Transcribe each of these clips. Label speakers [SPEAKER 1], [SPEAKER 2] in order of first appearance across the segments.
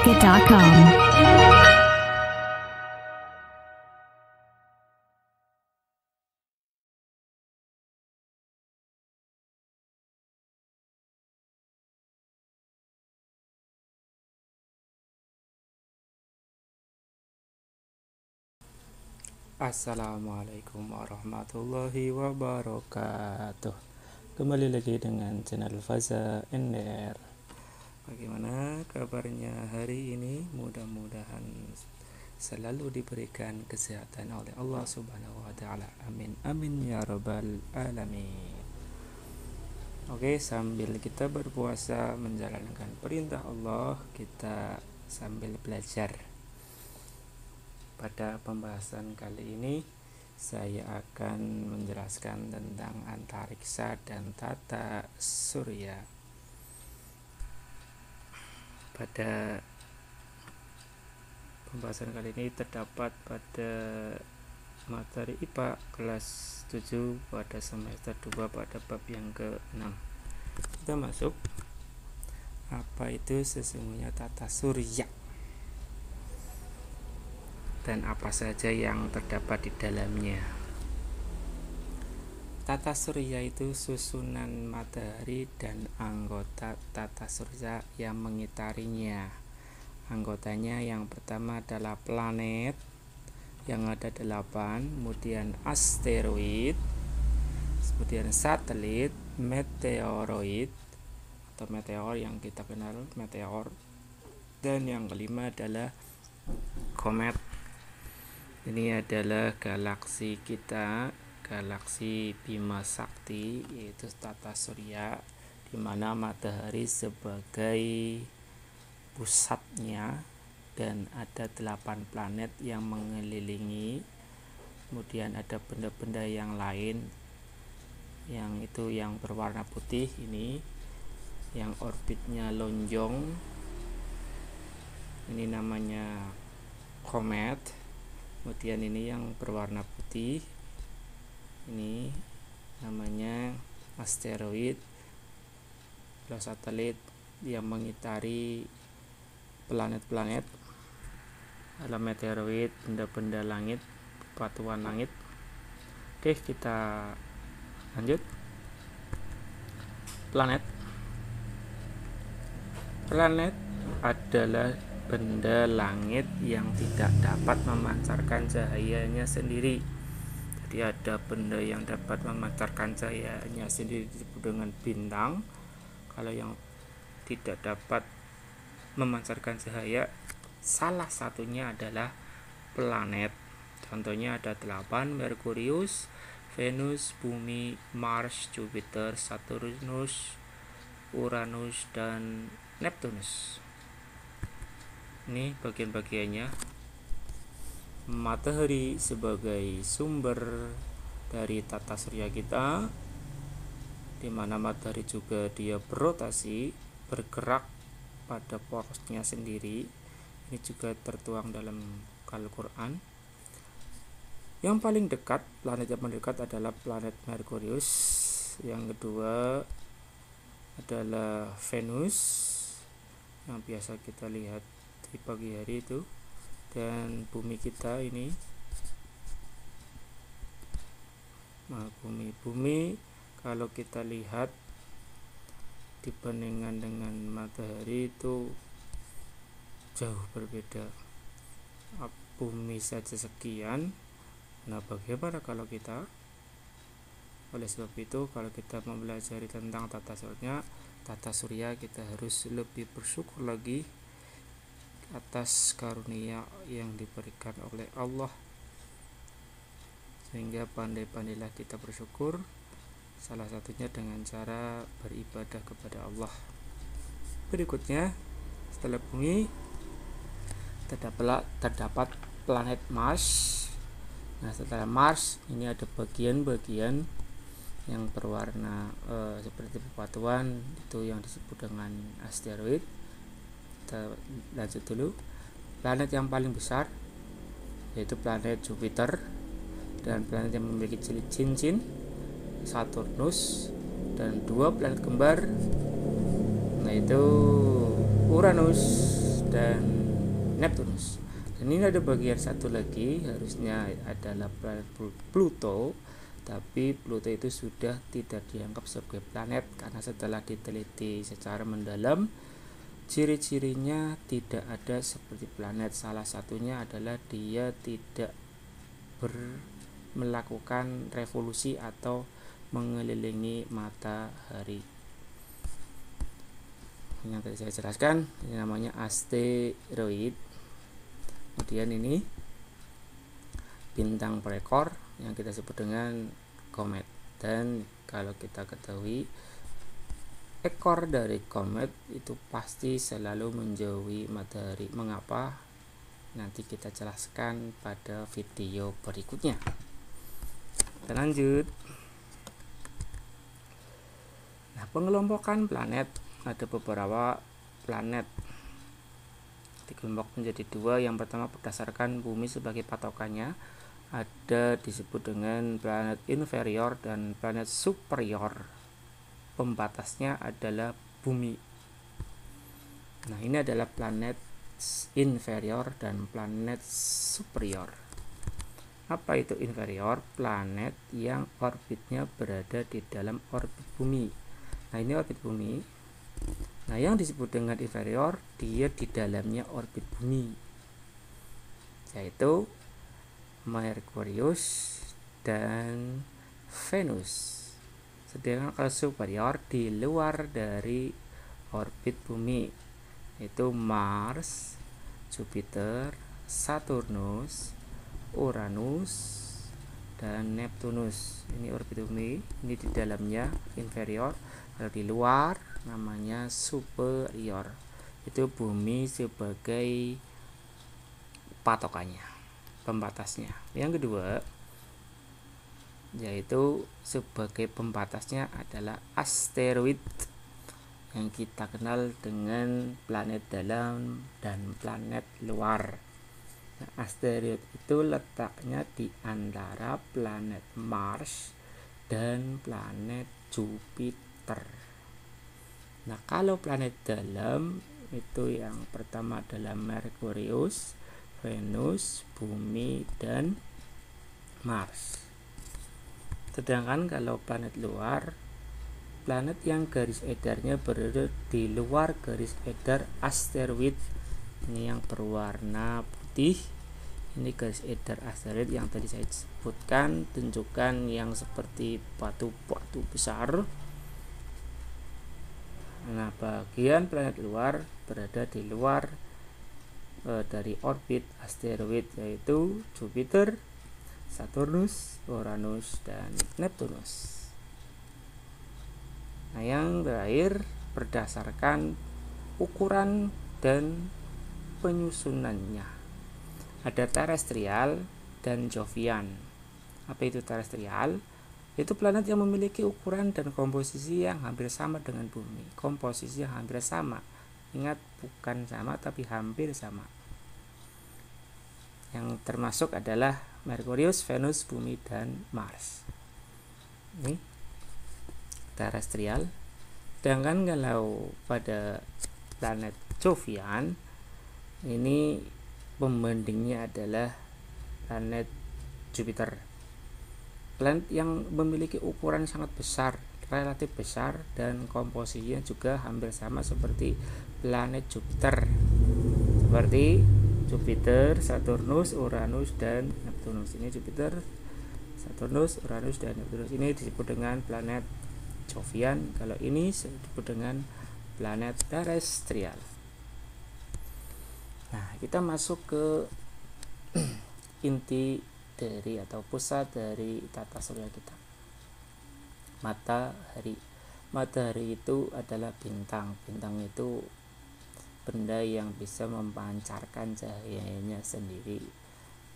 [SPEAKER 1] Radiopublica.com.
[SPEAKER 2] Assalamualaikum warahmatullahi wabarakatuh. Kembali lagi dengan channel Faza NDR. Bagaimana kabarnya hari ini? Mudah-mudahan selalu diberikan kesehatan oleh Allah Subhanahu wa taala. Amin amin ya rabbal alamin. Oke, sambil kita berpuasa menjalankan perintah Allah, kita sambil belajar. Pada pembahasan kali ini saya akan menjelaskan tentang antariksa dan tata surya. Pada pembahasan kali ini terdapat pada materi IPA kelas 7 pada semester 2 pada bab yang ke-6. Kita masuk. Apa itu sesungguhnya tata surya? Dan apa saja yang terdapat di dalamnya. Tata surya itu susunan matahari dan anggota tata surya yang mengitarinya. Anggotanya yang pertama adalah planet yang ada 8, kemudian asteroid, kemudian satelit, meteoroid atau meteor yang kita kenal meteor, dan yang kelima adalah komet. Ini adalah galaksi kita, galaksi Bima Sakti, yaitu tata surya, di mana matahari sebagai pusatnya dan ada 8 planet yang mengelilingi. Kemudian ada benda-benda yang lain yang itu yang berwarna putih, ini yang orbitnya lonjong, ini namanya komet. Kemudian ini yang berwarna putih, ini namanya asteroid. Kalau satelit yang mengitari planet-planet, adalah meteoroid, benda-benda langit, batuan langit. Oke, kita lanjut. Planet adalah benda langit yang tidak dapat memancarkan cahayanya sendiri. Jadi ada benda yang dapat memancarkan cahayanya sendiri disebut dengan bintang. Kalau yang tidak dapat memancarkan cahaya, salah satunya adalah planet. Contohnya ada 8: Merkurius, Venus, Bumi, Mars, Jupiter, Saturnus, Uranus, dan Neptunus. Ini bagian-bagiannya. Matahari sebagai sumber dari tata surya kita, di mana matahari juga dia berotasi, bergerak pada porosnya sendiri. Ini juga tertuang dalam Al-Quran. Yang paling dekat, planet yang paling dekat adalah planet Merkurius. Yang kedua adalah Venus, yang biasa kita lihat di pagi hari itu, dan bumi kita ini. Nah, bumi kalau kita lihat dibandingkan dengan matahari itu jauh berbeda. Bumi saja sekian, nah bagaimana kalau kita? Oleh sebab itu, kalau kita mempelajari tentang tata surya, kita harus lebih bersyukur lagi atas karunia yang diberikan oleh Allah, sehingga pandai-pandailah kita bersyukur, salah satunya dengan cara beribadah kepada Allah. Berikutnya, setelah bumi terdapat planet Mars. Nah, setelah Mars ini ada bagian-bagian yang berwarna seperti bebatuan, itu yang disebut dengan asteroid. Kita lanjut dulu. Planet yang paling besar yaitu planet Jupiter, dan planet yang memiliki cincin Saturnus, dan 2 planet kembar, yaitu Uranus dan Neptunus. Dan ini ada bagian satu lagi, harusnya adalah planet Pluto, tapi Pluto itu sudah tidak dianggap sebagai planet karena setelah diteliti secara mendalam, ciri-cirinya tidak ada seperti planet. Salah satunya adalah dia tidak melakukan revolusi atau mengelilingi matahari. Yang tadi saya jelaskan, ini namanya asteroid. Kemudian ini bintang perekor yang kita sebut dengan komet. Dan kalau kita ketahui, ekor dari komet itu pasti selalu menjauhi matahari. Mengapa? Nanti kita jelaskan pada video berikutnya. Kita lanjut. Nah, pengelompokan planet, ada beberapa planet dikelompok menjadi dua. Yang pertama berdasarkan bumi sebagai patokannya, ada disebut dengan planet inferior dan planet superior. Pembatasnya adalah bumi. Nah, ini adalah planet inferior dan planet superior. Apa itu inferior? Planet yang orbitnya berada di dalam orbit bumi. Nah, ini orbit bumi. Nah, yang disebut dengan inferior, dia di dalamnya orbit bumi, yaitu Merkurius dan Venus. Sedangkan kalau superior, di luar dari orbit bumi, yaitu Mars, Jupiter, Saturnus, Uranus, dan Neptunus. Ini orbit bumi, ini di dalamnya inferior. Kalau di luar namanya superior. Itu bumi sebagai patokannya, pembatasnya. Yang kedua, yaitu sebagai pembatasnya adalah asteroid, yang kita kenal dengan planet dalam dan planet luar. Nah, asteroid itu letaknya di antara planet Mars dan planet Jupiter. Nah, kalau planet dalam itu yang pertama adalah Merkurius, Venus, Bumi, dan Mars. Sedangkan kalau planet luar, planet yang garis edarnya berada di luar garis edar asteroid, ini yang berwarna putih. Ini garis edar asteroid yang tadi saya sebutkan, tunjukkan yang seperti batu-batu besar. Nah, bagian planet luar berada di luar dari orbit asteroid, yaitu Jupiter, Saturnus, Uranus, dan Neptunus. Nah, yang terakhir berdasarkan ukuran dan penyusunannya. Ada terestrial dan Jovian. Apa itu terestrial? Itu planet yang memiliki ukuran dan komposisi yang hampir sama dengan bumi. Komposisi yang hampir sama. Ingat, bukan sama tapi hampir sama. Yang termasuk adalah Merkurius, Venus, Bumi, dan Mars. Ini terestrial. Sedangkan kalau pada planet Jovian, ini pembandingnya adalah planet Jupiter. Planet yang memiliki ukuran sangat besar, relatif besar, dan komposisinya juga hampir sama seperti planet Jupiter, seperti Jupiter, Saturnus, Uranus, dan Neptunus. Ini Jupiter, Saturnus, Uranus, dan Neptunus. Ini disebut dengan planet Jovian. Kalau ini disebut dengan planet terestrial. Nah, kita masuk ke inti dari atau pusat dari tata surya kita, matahari. Matahari itu adalah bintang. Bintang itu benda yang bisa memancarkan cahayanya sendiri.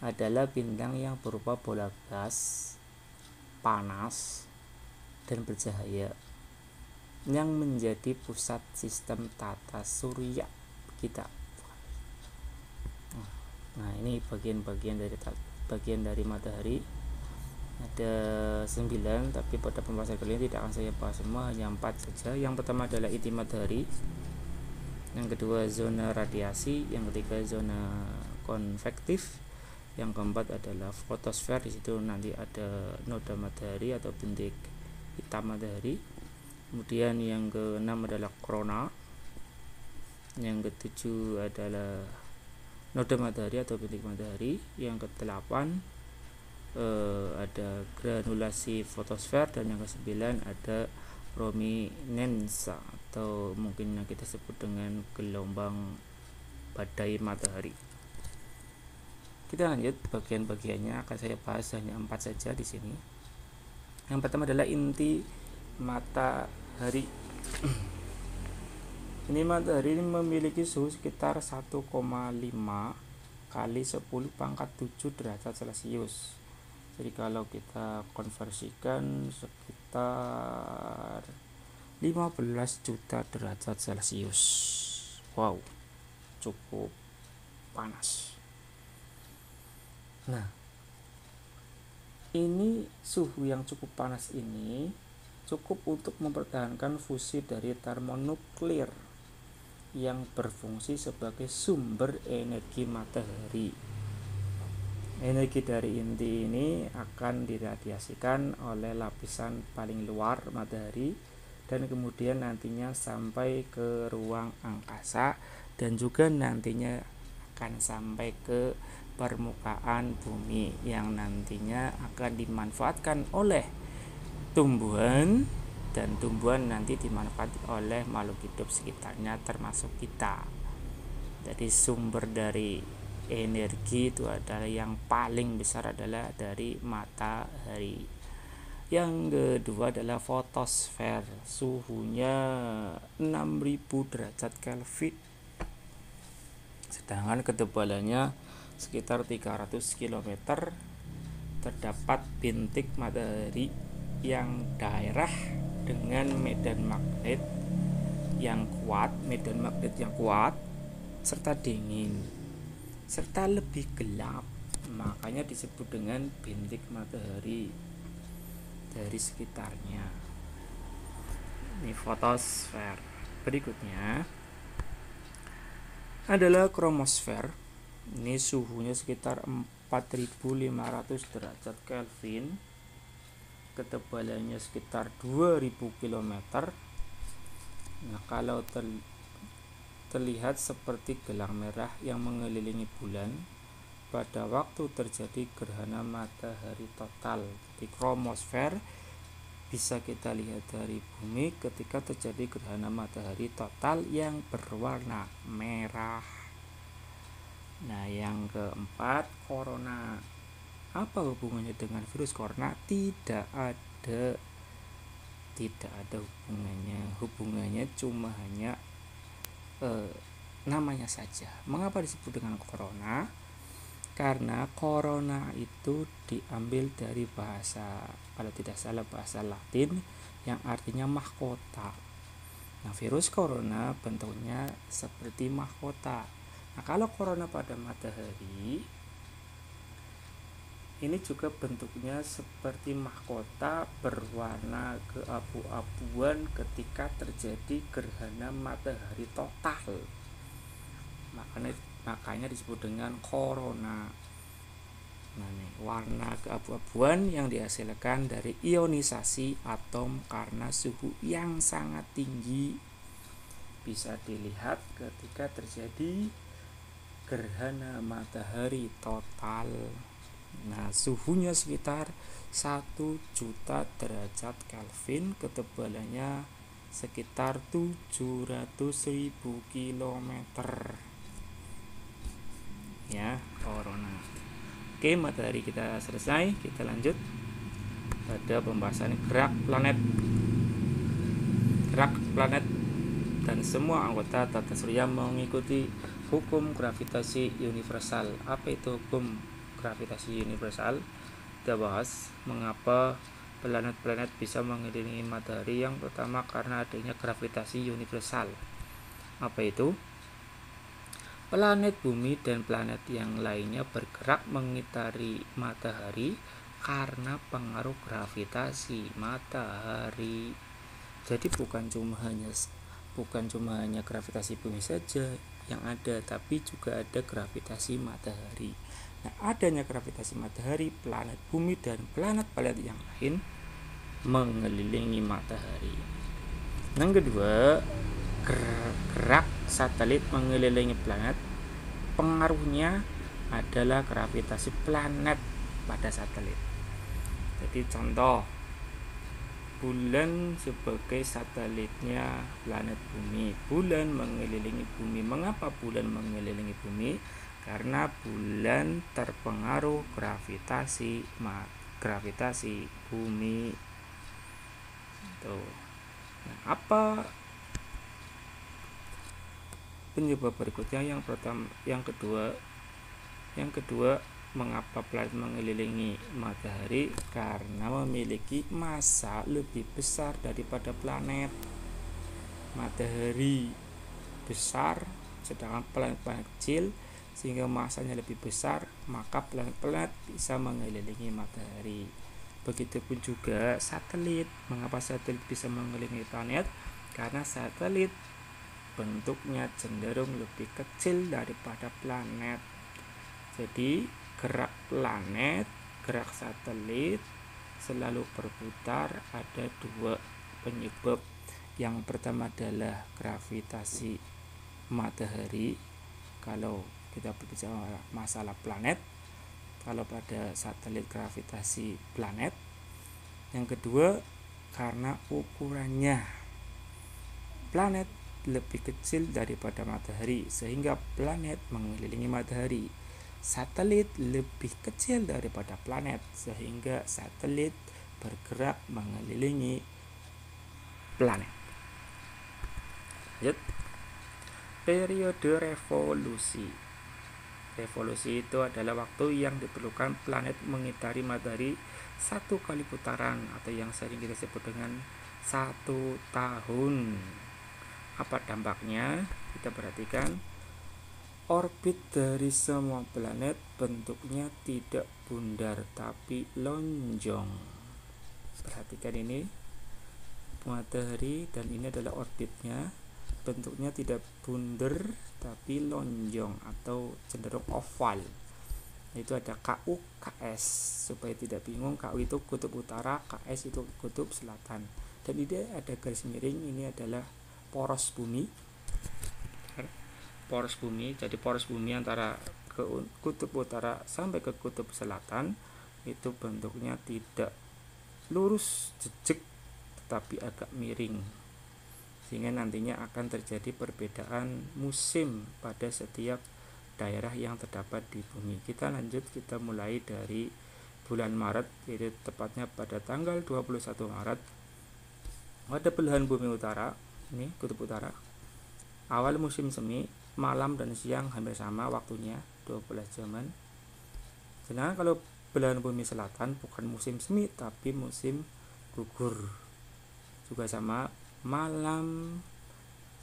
[SPEAKER 2] Adalah bintang yang berupa bola gas, panas, dan bercahaya, yang menjadi pusat sistem tata surya kita. Nah, ini bagian dari matahari. Ada 9, tapi pada pembahasan kali ini tidak akan saya bahas semua, hanya 4 saja. Yang pertama adalah inti matahari. yang kedua zona radiasi, yang ketiga zona konvektif, yang keempat adalah fotosfer. Di situ nanti ada noda matahari atau bintik hitam matahari. Kemudian yang keenam adalah korona, yang ketujuh adalah noda matahari atau bintik matahari, yang kedelapan ada granulasi fotosfer, dan yang kesembilan ada prominensa atau mungkin yang kita sebut dengan gelombang badai matahari. Kita lanjut bagian-bagiannya, akan saya bahas hanya 4 saja di sini. Yang pertama adalah inti matahari. Ini matahari ini memiliki suhu sekitar 1,5 kali 10 pangkat 7 derajat Celcius. Jadi kalau kita konversikan sekitar 15 juta derajat Celcius. Wow, cukup panas. Nah, ini suhu yang cukup panas ini cukup untuk mempertahankan fusi dari termonuklir yang berfungsi sebagai sumber energi matahari. Energi dari inti ini akan diradiasikan oleh lapisan paling luar matahari dan kemudian nantinya sampai ke ruang angkasa dan juga nantinya akan sampai ke permukaan bumi yang nantinya akan dimanfaatkan oleh tumbuhan, dan tumbuhan nanti dimanfaatkan oleh makhluk hidup sekitarnya termasuk kita. Jadi sumber dari energi itu adalah yang paling besar adalah dari matahari. Yang kedua adalah fotosfer, suhunya 6000 derajat Kelvin, sedangkan ketebalannya sekitar 300 km. Terdapat bintik matahari yang daerah dengan medan magnet yang kuat, serta dingin, serta lebih gelap, makanya disebut dengan bintik matahari dari sekitarnya. Ini fotosfer. Berikutnya adalah kromosfer. Ini suhunya sekitar 4500 derajat Kelvin, ketebalannya sekitar 2000 km. Nah, kalau terlihat seperti gelang merah yang mengelilingi bulan pada waktu terjadi gerhana matahari total. Di kromosfer bisa kita lihat dari bumi ketika terjadi gerhana matahari total yang berwarna merah. Nah, yang keempat, corona. Apa hubungannya dengan virus corona? Tidak ada hubungannya. Hubungannya cuma hanya namanya saja. Mengapa disebut dengan corona? Karena corona itu diambil dari bahasa, kalau tidak salah bahasa Latin yang artinya mahkota. Nah, virus corona bentuknya seperti mahkota. Nah, kalau corona pada matahari ini juga bentuknya seperti mahkota berwarna keabu-abuan ketika terjadi gerhana matahari total. Makanya disebut dengan corona. Nah, warna keabu-abuan yang dihasilkan dari ionisasi atom karena suhu yang sangat tinggi bisa dilihat ketika terjadi gerhana matahari total. Nah, suhunya sekitar 1 juta derajat Kelvin, ketebalannya sekitar 700.000 km. Ya, corona. Oke, matahari kita selesai. Kita lanjut pada pembahasan gerak planet dan semua anggota tata surya mengikuti hukum gravitasi universal. Apa itu hukum gravitasi universal? Kita bahas mengapa planet-planet bisa mengelilingi matahari. Yang pertama karena adanya gravitasi universal. Apa itu? Planet bumi dan planet yang lainnya bergerak mengitari matahari karena pengaruh gravitasi matahari. Jadi bukan cuma hanya bukan cuma hanya gravitasi bumi saja yang ada, tapi juga ada gravitasi matahari. Nah, adanya gravitasi matahari, planet bumi dan planet-planet yang lain mengelilingi matahari. Yang kedua, gerak satelit mengelilingi planet, pengaruhnya adalah gravitasi planet pada satelit. Jadi contoh, bulan sebagai satelitnya planet bumi. Bulan mengelilingi bumi. Mengapa bulan mengelilingi bumi? Karena bulan terpengaruh gravitasi bumi. Tuh. Nah, apa penyebab berikutnya? Yang kedua, mengapa planet mengelilingi matahari? Karena memiliki massa lebih besar daripada planet. Matahari besar, sedangkan planet-planet kecil, sehingga massanya lebih besar, maka planet-planet bisa mengelilingi matahari. Begitupun juga satelit. Mengapa satelit bisa mengelilingi planet? Karena satelit bentuknya cenderung lebih kecil daripada planet. Jadi gerak planet, gerak satelit selalu berputar. Ada dua penyebab. Yang pertama adalah gravitasi matahari kalau kita berbicara masalah planet, kalau pada satelit gravitasi planet. Yang kedua, karena ukurannya planet lebih kecil daripada matahari, sehingga planet mengelilingi matahari. Satelit lebih kecil daripada planet, sehingga satelit bergerak mengelilingi planet. Lanjut. Periode revolusi. Revolusi itu adalah waktu yang diperlukan planet mengitari matahari 1 kali putaran, atau yang sering kita sebut dengan 1 tahun. Apa dampaknya? Kita perhatikan. Orbit dari semua planet bentuknya tidak bundar tapi lonjong. Perhatikan ini, matahari, dan ini adalah orbitnya. Bentuknya tidak bundar tapi lonjong atau cenderung oval. Itu ada KU, KS. Supaya tidak bingung, KU itu kutub utara, KS itu kutub selatan. Dan ini ada garis miring, ini adalah poros bumi. Jadi poros bumi antara ke kutub utara sampai ke kutub selatan itu bentuknya tidak lurus jejek tetapi agak miring, sehingga nantinya akan terjadi perbedaan musim pada setiap daerah yang terdapat di bumi. Kita lanjut, kita mulai dari bulan Maret, yaitu tepatnya pada tanggal 21 Maret. Pada belahan bumi utara, ini kutub utara, awal musim semi, malam dan siang hampir sama waktunya, 12 jaman. Sedangkan kalau belahan bumi selatan bukan musim semi tapi musim gugur, juga sama, malam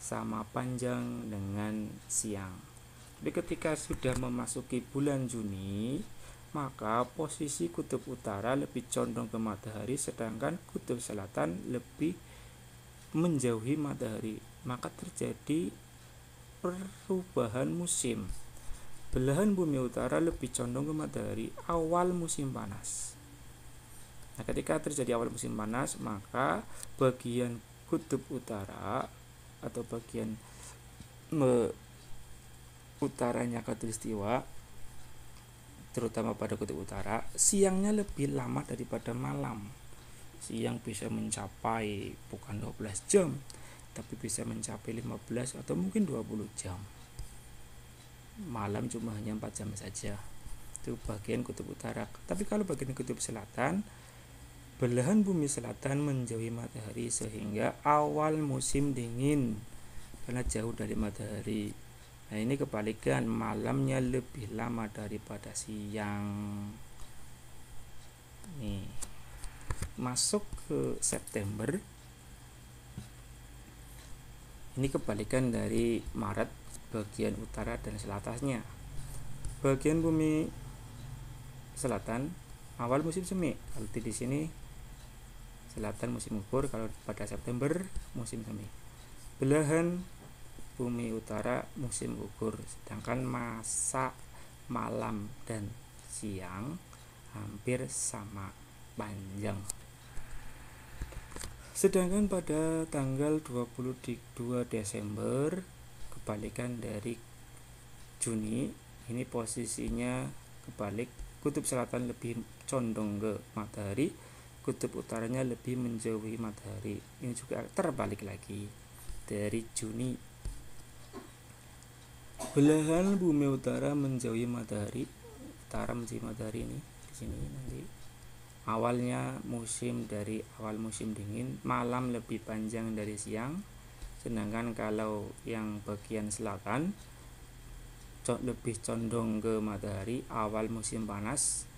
[SPEAKER 2] sama panjang dengan siang. Tapi ketika sudah memasuki bulan Juni, maka posisi kutub utara lebih condong ke matahari, sedangkan kutub selatan lebih menjauhi matahari. Maka terjadi perubahan musim. Belahan bumi utara lebih condong ke matahari, awal musim panas. Nah, ketika terjadi awal musim panas, maka bagian kutub utara atau bagian utaranya khatulistiwa, terutama pada kutub utara, siangnya lebih lama daripada malam. Siang bisa mencapai bukan 12 jam, tapi bisa mencapai 15 atau mungkin 20 jam. Malam cuma hanya 4 jam saja. Itu bagian kutub utara. Tapi kalau bagian kutub selatan, belahan bumi selatan menjauhi matahari, sehingga awal musim dingin karena jauh dari matahari. Nah, ini kebalikan, malamnya lebih lama daripada siang. Nih, masuk ke September. Ini kebalikan dari Maret, bagian utara dan selatannya. Bagian bumi selatan awal musim semi. Kalau di sini selatan musim gugur, kalau pada September musim semi. Belahan bumi utara musim gugur, sedangkan masa malam dan siang hampir sama panjang. Sedangkan pada tanggal 22 Desember, kebalikan dari Juni, ini posisinya kebalik, kutub selatan lebih condong ke matahari, kutub utaranya lebih menjauhi matahari. Ini juga terbalik lagi dari Juni. Belahan bumi utara menjauhi matahari, utara menjauhi matahari ini di sini nanti. Awalnya dari awal musim dingin, malam lebih panjang dari siang. Sedangkan kalau yang bagian selatan lebih condong ke matahari, awal musim panas,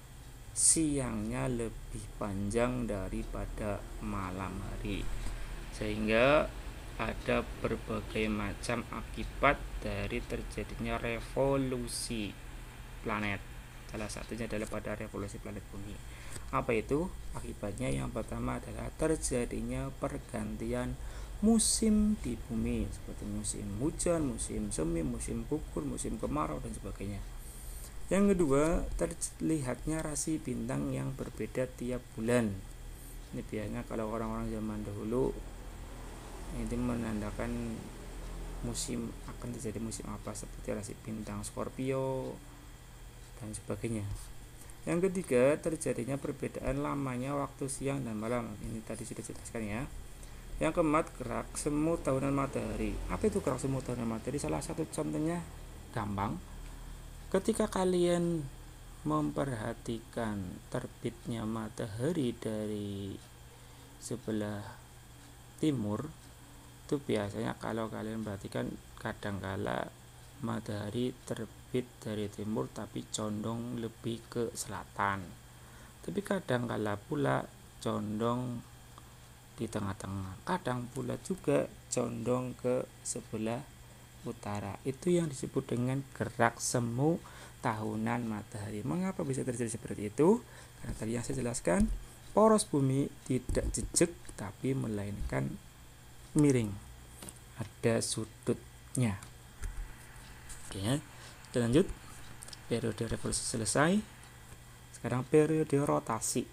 [SPEAKER 2] siangnya lebih panjang daripada malam hari. Sehingga ada berbagai macam akibat dari terjadinya revolusi planet. Salah satunya adalah pada revolusi planet bumi. Apa itu akibatnya? Yang pertama adalah terjadinya pergantian musim di bumi, seperti musim hujan, musim semi, musim gugur, musim kemarau, dan sebagainya. Yang kedua, terlihatnya rasi bintang yang berbeda tiap bulan. Ini biasanya kalau orang-orang zaman dahulu itu menandakan musim akan terjadi musim apa, seperti rasi bintang Scorpio dan sebagainya. Yang ketiga, terjadinya perbedaan lamanya waktu siang dan malam. Ini tadi sudah dijelaskan ya. Yang keempat, gerak semu tahunan matahari. Apa itu gerak semu tahunan matahari? Salah satu contohnya gampang. Ketika kalian memperhatikan terbitnya matahari dari sebelah timur, itu biasanya kalau kalian perhatikan kadangkala matahari terbit dari timur tapi condong lebih ke selatan. Tapi kadangkala pula condong di tengah-tengah, kadang pula juga condong ke sebelah utara. Itu yang disebut dengan gerak semu tahunan matahari. Mengapa bisa terjadi seperti itu? Karena tadi yang saya jelaskan, poros bumi tidak jejak tapi melainkan miring, ada sudutnya. Oke, kita lanjut. Periode revolusi selesai. Sekarang periode rotasi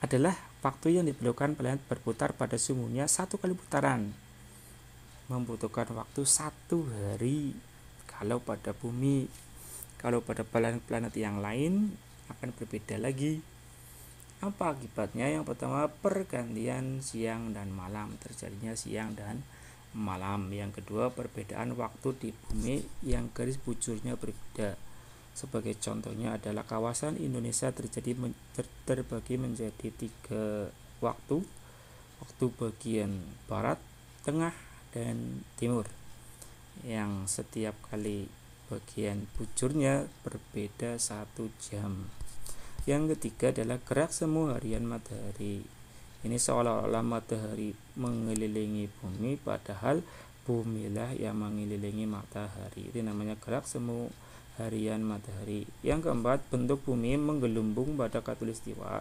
[SPEAKER 2] adalah waktu yang diperlukan planet berputar pada sumbunya satu kali putaran. Membutuhkan waktu 1 hari kalau pada bumi. Kalau pada planet-planet yang lain akan berbeda lagi. Apa akibatnya? Yang pertama, pergantian siang dan malam, terjadinya siang dan malam. Yang kedua, perbedaan waktu di bumi yang garis bujurnya berbeda. Sebagai contohnya adalah kawasan Indonesia terbagi menjadi 3 waktu. Waktu bagian barat, tengah, dan timur, yang setiap kali bagian bujurnya berbeda 1 jam. Yang ketiga adalah gerak semu harian matahari. Ini seolah-olah matahari mengelilingi bumi, padahal bumilah yang mengelilingi matahari. Itu namanya gerak semu harian matahari. Yang keempat, bentuk bumi menggelembung pada khatulistiwa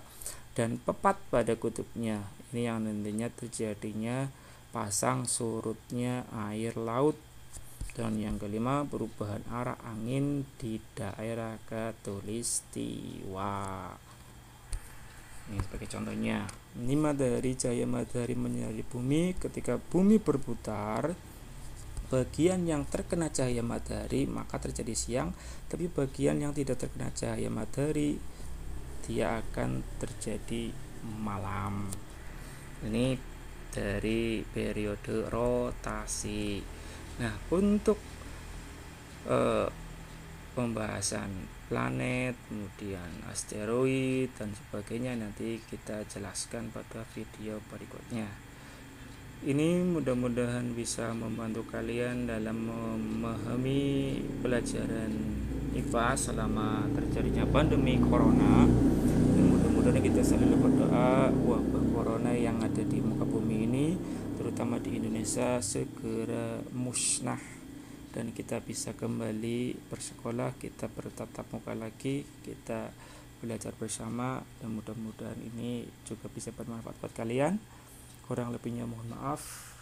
[SPEAKER 2] dan tepat pada kutubnya. Ini yang nantinya terjadinya pasang surutnya air laut. Dan yang kelima, perubahan arah angin di daerah khatulistiwa. Ini sebagai contohnya. Ini matahari, cahaya matahari menyinari bumi. Ketika bumi berputar, bagian yang terkena cahaya matahari maka terjadi siang, tapi bagian yang tidak terkena cahaya matahari dia akan terjadi malam. Ini dari periode rotasi. Nah, untuk pembahasan planet, kemudian asteroid dan sebagainya nanti kita jelaskan pada video berikutnya. Ini mudah-mudahan bisa membantu kalian dalam memahami pelajaran IPA selama terjadinya pandemi corona. Dan mudah-mudahan kita selalu berdoa wabah corona yang ada di muka bumi ini, terutama di Indonesia, segera musnah dan kita bisa kembali bersekolah, kita bertatap muka lagi, kita belajar bersama, dan mudah-mudahan ini juga bisa bermanfaat buat kalian. Kurang lebihnya mohon maaf.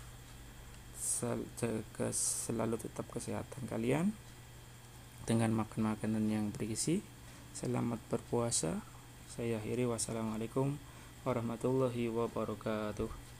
[SPEAKER 2] jaga selalu tetap kesehatan kalian dengan makan makanan yang bergizi. Selamat berpuasa. Saya akhiri, wassalamualaikum warahmatullahi wabarakatuh.